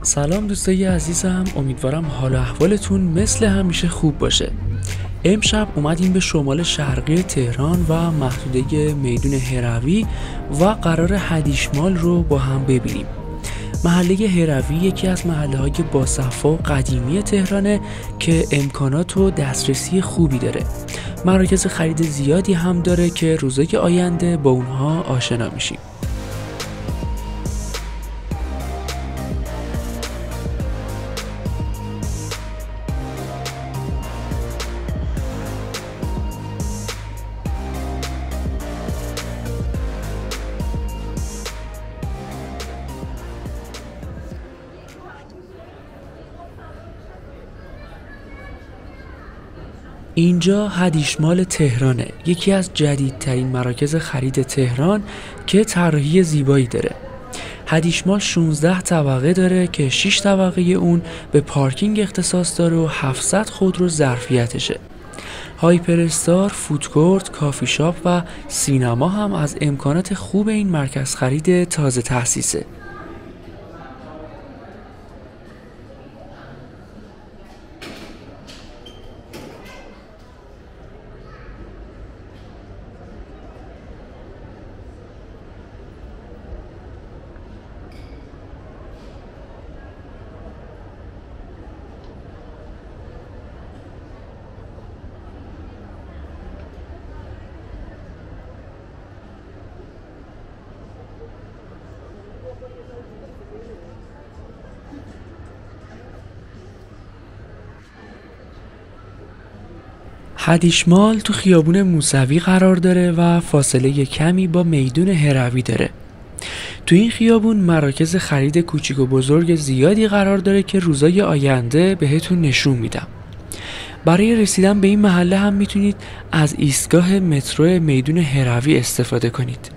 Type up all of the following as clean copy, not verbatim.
سلام دوستای عزیزم، امیدوارم حال و احوالتون مثل همیشه خوب باشه. امشب اومدیم به شمال شرقی تهران و محدوده میدون هروی و قرار هدیشمال رو با هم ببینیم. محله هروی یکی از محله‌های باصفا و قدیمی تهرانه که امکانات و دسترسی خوبی داره. مراکز خرید زیادی هم داره که روزهای آینده با اونها آشنا میشیم. اینجا هدیشمال تهرانه، یکی از جدیدترین مراکز خرید تهران که طراحی زیبایی داره. هدیشمال 16 طبقه داره که 6 طبقه اون به پارکینگ اختصاص داره و 700 خودرو ظرفیتشه. هایپر استار، فودکورت، کافی شاپ و سینما هم از امکانات خوب این مرکز خرید تازه تأسیسه. هدیشمال تو خیابون موسوی قرار داره و فاصله کمی با میدون هروی داره. تو این خیابون مراکز خرید کوچیک و بزرگ زیادی قرار داره که روزای آینده بهتون نشون میدم. برای رسیدن به این محله هم میتونید از ایستگاه مترو میدون هروی استفاده کنید.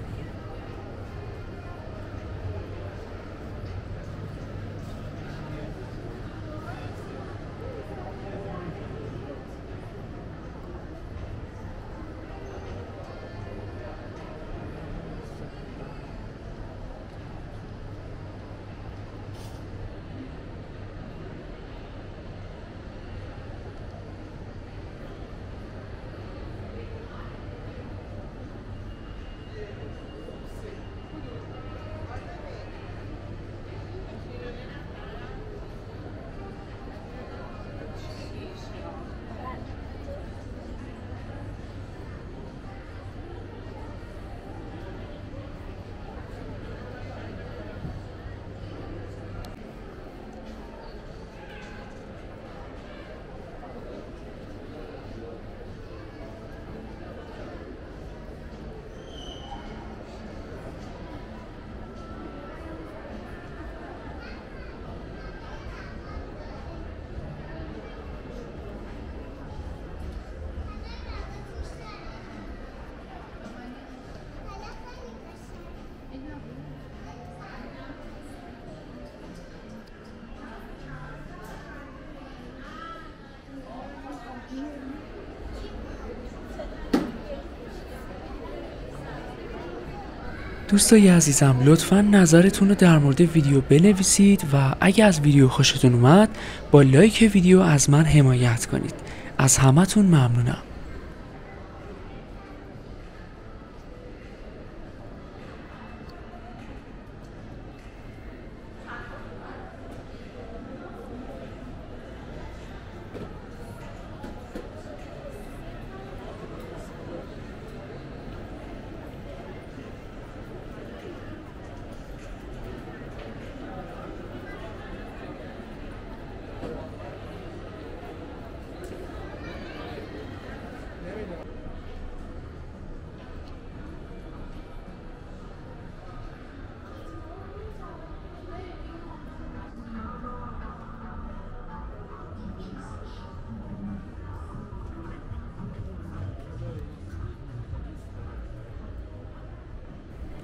دوستای عزیزم، لطفاً نظرتون رو در مورد ویدیو بنویسید و اگه از ویدیو خوشتون اومد با لایک ویدیو از من حمایت کنید. از همتون ممنونم.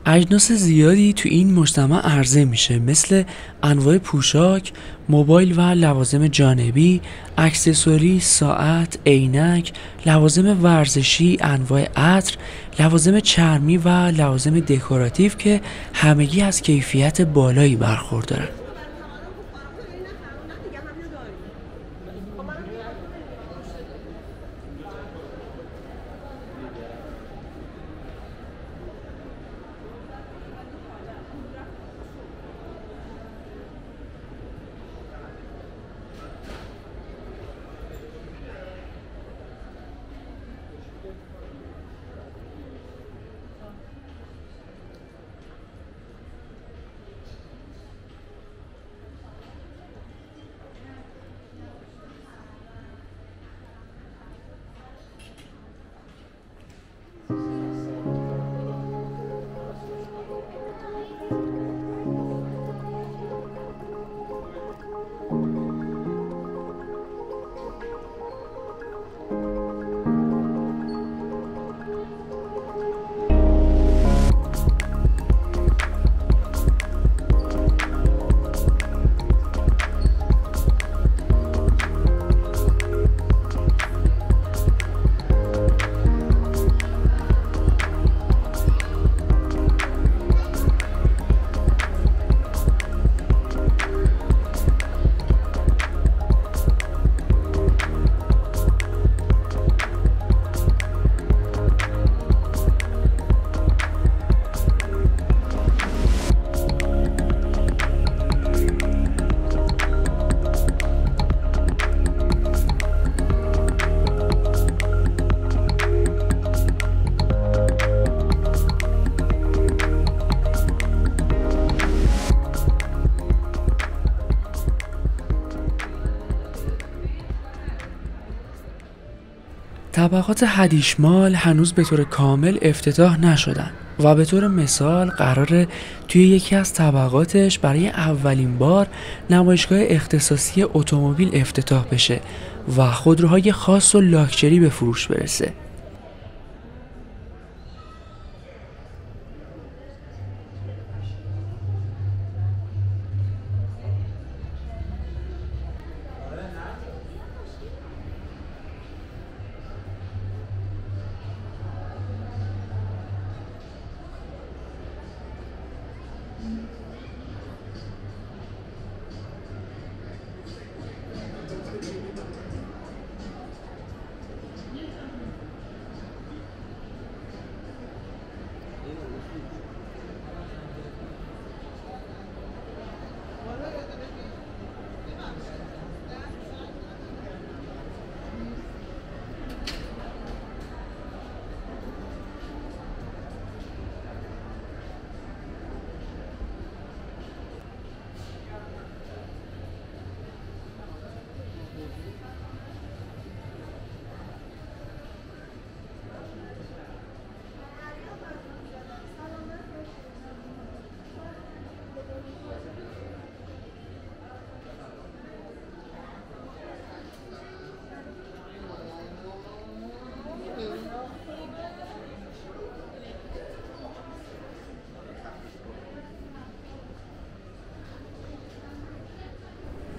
اجناس زیادی تو این مجتمع عرضه میشه، مثل انواع پوشاک، موبایل و لوازم جانبی، اکسسوری، ساعت، عینک، لوازم ورزشی، انواع عطر، لوازم چرمی و لوازم دکوراتیو که همگی از کیفیت بالایی برخوردارن. طبقات هدیشمال هنوز به طور کامل افتتاح نشدن و به طور مثال قراره توی یکی از طبقاتش برای اولین بار نمایشگاه اختصاصی اتومبیل افتتاح بشه و خودروهای خاص و لاکچری به فروش برسه.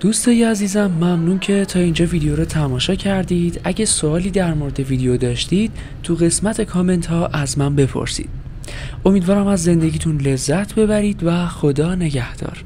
دوستای عزیزم، ممنون که تا اینجا ویدیو رو تماشا کردید. اگه سوالی در مورد ویدیو داشتید تو قسمت کامنت ها از من بپرسید. امیدوارم از زندگیتون لذت ببرید و خدا نگهدار.